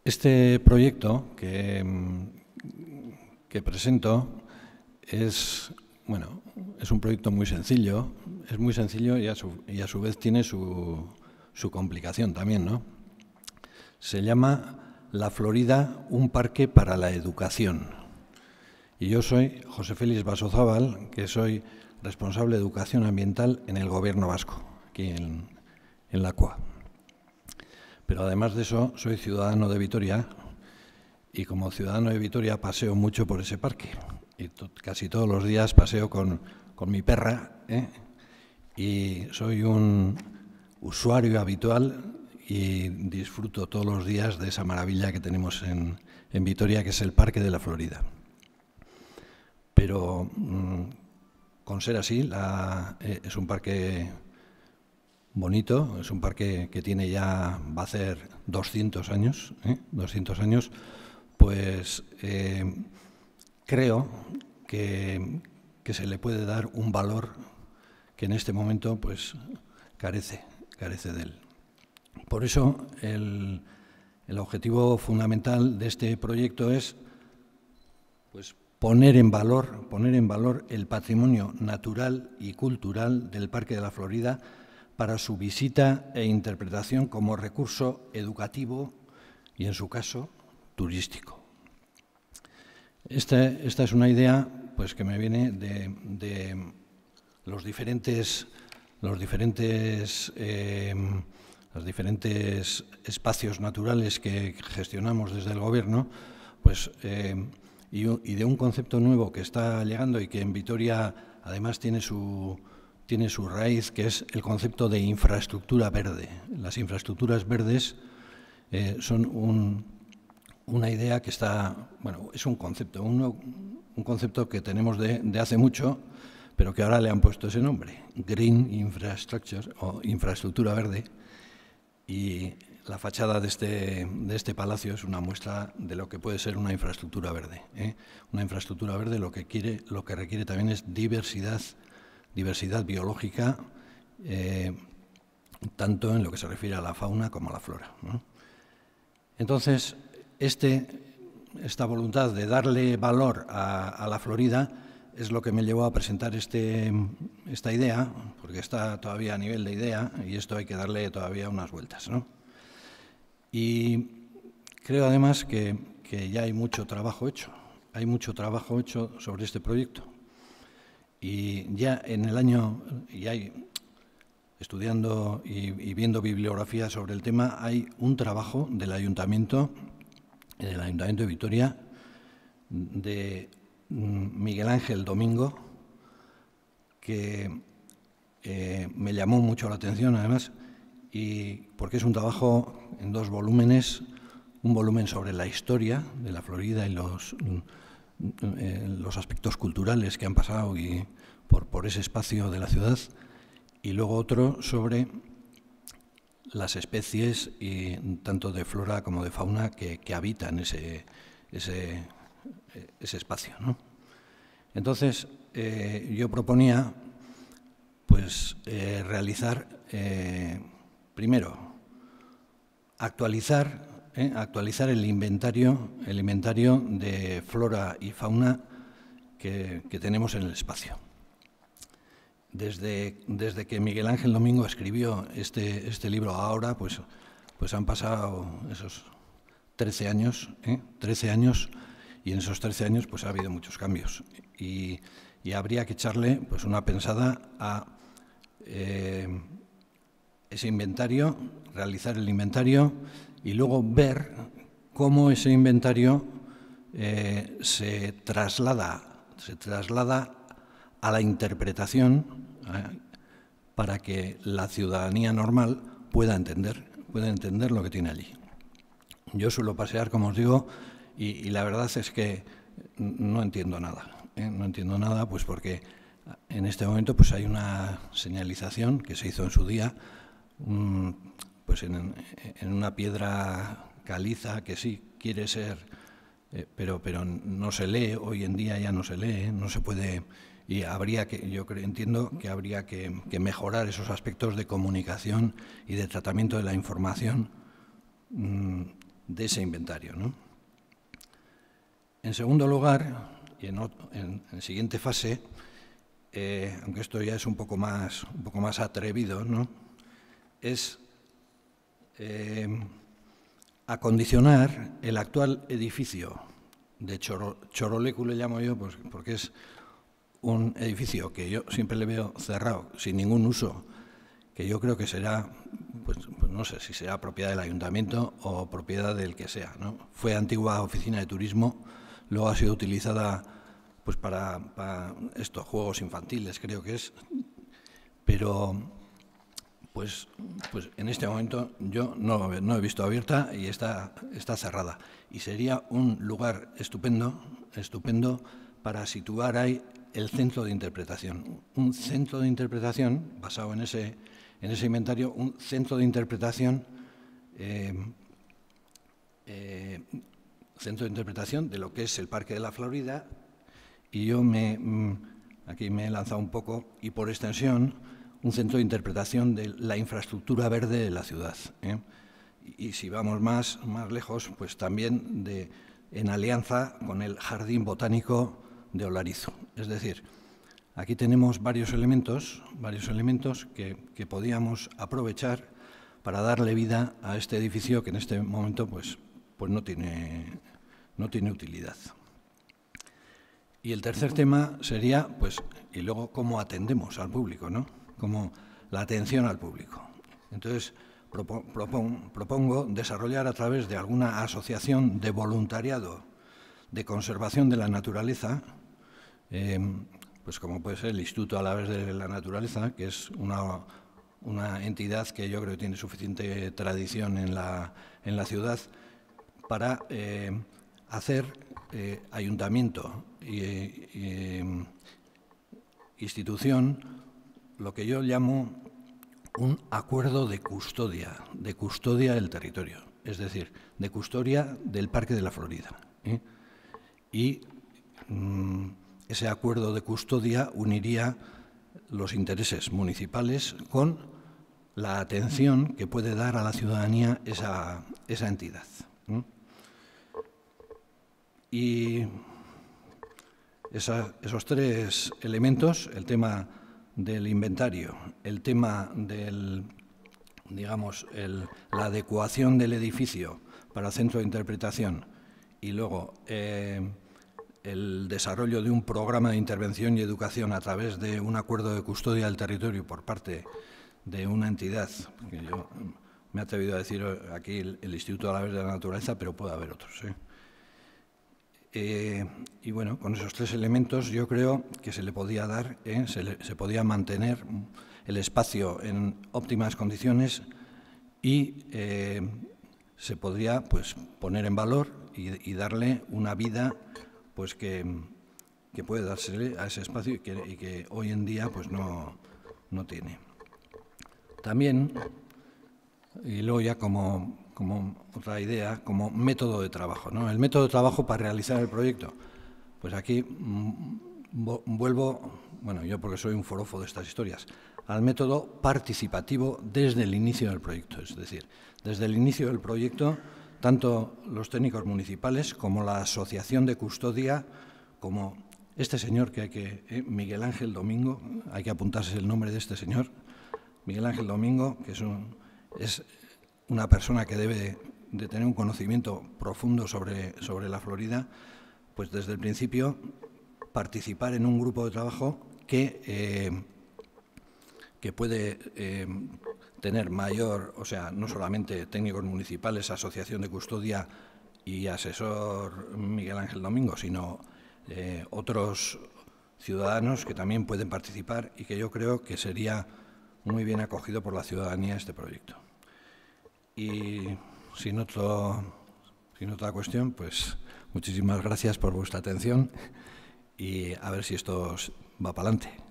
Este proyecto que presento es un proyecto muy sencillo, y a su vez tiene su complicación también, ¿no? Se llama La Florida, un parque para la educación. Y yo soy José Félix Basozábal, que soy responsable de Educación Ambiental en el Gobierno vasco, aquí en la CUA. Pero además de eso, soy ciudadano de Vitoria y como ciudadano de Vitoria paseo mucho por ese parque. Y casi todos los días paseo con mi perra, y soy un usuario habitual y disfruto todos los días de esa maravilla que tenemos en Vitoria, que es el Parque de la Florida. Pero con ser así, es un parque bonito, es un parque que tiene ya, va a hacer 200 años, 200 años, pues creo que se le puede dar un valor que en este momento pues carece de él. Por eso el objetivo fundamental de este proyecto es pues poner en valor el patrimonio natural y cultural del Parque de la Florida para su visita e interpretación como recurso educativo y, en su caso, turístico. Esta es una idea pues, que me viene de los diferentes espacios naturales que gestionamos desde el Gobierno, pues, y de un concepto nuevo que está llegando y que en Vitoria además tiene su raíz, que es el concepto de infraestructura verde. Las infraestructuras verdes son una idea que está, es un concepto que tenemos de hace mucho, pero que ahora le han puesto ese nombre, Green Infrastructure o infraestructura verde, y la fachada de este palacio es una muestra de lo que puede ser una infraestructura verde. Una infraestructura verde lo que requiere también es diversidad biológica, tanto en lo que se refiere a la fauna como a la flora, ¿no? Entonces, esta voluntad de darle valor a la Florida es lo que me llevó a presentar esta idea, porque está todavía a nivel de idea y esto hay que darle todavía unas vueltas, ¿no? Y creo además que ya hay mucho trabajo hecho. Hay mucho trabajo hecho sobre este proyecto. Y ya en el año, estudiando y viendo bibliografía sobre el tema, hay un trabajo del Ayuntamiento de Vitoria, de Miguel Ángel Domingo, que me llamó mucho la atención además, porque es un trabajo en 2 volúmenes, un volumen sobre la historia de la Florida y los aspectos culturales que han pasado por ese espacio de la ciudad, y luego otro sobre las especies, tanto de flora como de fauna, que habitan ese espacio, ¿no? Entonces, yo proponía pues, realizar, primero, actualizar el inventario de flora y fauna que tenemos en el espacio. Desde que Miguel Ángel Domingo escribió este libro ahora, pues han pasado esos 13 años, 13 años, y en esos 13 años pues ha habido muchos cambios. Y habría que echarle pues una pensada a ese inventario, realizar el inventario y luego ver cómo ese inventario se traslada a la interpretación para que la ciudadanía normal pueda entender lo que tiene allí. Yo suelo pasear, como os digo, y la verdad es que no entiendo nada. No entiendo nada, pues porque en este momento pues hay una señalización que se hizo en su día, pues en una piedra caliza que sí quiere ser, pero no se lee, hoy en día ya no se lee, no se puede. Y entiendo que habría que mejorar esos aspectos de comunicación y de tratamiento de la información de ese inventario, ¿no? En segundo lugar, y en siguiente fase, aunque esto ya es un poco más atrevido, ¿no?, es acondicionar el actual edificio de Chorolecu, le llamo yo, pues porque es un edificio que yo siempre le veo cerrado, sin ningún uso, que yo creo que será, pues no sé si será propiedad del ayuntamiento o propiedad del que sea, ¿no? Fue antigua oficina de turismo, luego ha sido utilizada pues para estos juegos infantiles, creo que es, pero pues en este momento yo no he visto abierta y está cerrada. Y sería un lugar estupendo para situar ahí el centro de interpretación. Un centro de interpretación, basado en ese inventario, un centro de interpretación de lo que es el Parque de la Florida, y yo aquí me he lanzado un poco, y por extensión, un centro de interpretación de la infraestructura verde de la ciudad, ¿eh? Y si vamos más lejos, pues también en alianza con el Jardín Botánico de Olarizu. Es decir, aquí tenemos varios elementos que podíamos aprovechar para darle vida a este edificio que en este momento pues no tiene utilidad. Y el tercer tema sería, pues, y luego cómo atendemos al público, ¿no? Como la atención al público. Entonces, propongo desarrollar a través de alguna asociación de voluntariado de conservación de la naturaleza, pues como puede ser el Instituto Alavés de la Naturaleza, que es una entidad que yo creo que tiene suficiente tradición en la ciudad, para hacer ayuntamiento e institución lo que yo llamo un acuerdo de custodia del territorio, es decir, de custodia del Parque de la Florida, ¿eh? Y ese acuerdo de custodia uniría los intereses municipales con la atención que puede dar a la ciudadanía esa entidad, ¿eh? Y esos tres elementos, el tema del inventario, el tema del, digamos, la adecuación del edificio para el centro de interpretación y luego el desarrollo de un programa de intervención y educación a través de un acuerdo de custodia del territorio por parte de una entidad, que yo me he atrevido a decir aquí el Instituto Alavés de la Naturaleza, pero puede haber otros, ¿eh? Y bueno, con esos tres elementos yo creo que se le podía dar, se podía mantener el espacio en óptimas condiciones y se podría pues poner en valor y darle una vida pues que puede dársele a ese espacio y que hoy en día pues no tiene. También, y luego ya como otra idea, como método de trabajo, ¿no? El método de trabajo para realizar el proyecto. Pues aquí vuelvo, bueno, yo porque soy un forofo de estas historias, al método participativo desde el inicio del proyecto. Es decir, desde el inicio del proyecto, tanto los técnicos municipales como la asociación de custodia, como este señor Miguel Ángel Domingo, hay que apuntarse el nombre de este señor, Miguel Ángel Domingo, que es una persona que debe de tener un conocimiento profundo sobre la Florida, pues desde el principio participar en un grupo de trabajo que puede tener mayor, o sea, no solamente técnicos municipales, asociación de custodia y asesor Miguel Ángel Domingo, sino otros ciudadanos que también pueden participar y que yo creo que sería muy bien acogido por la ciudadanía este proyecto. Y sin otra cuestión, pues muchísimas gracias por vuestra atención y a ver si esto va para adelante.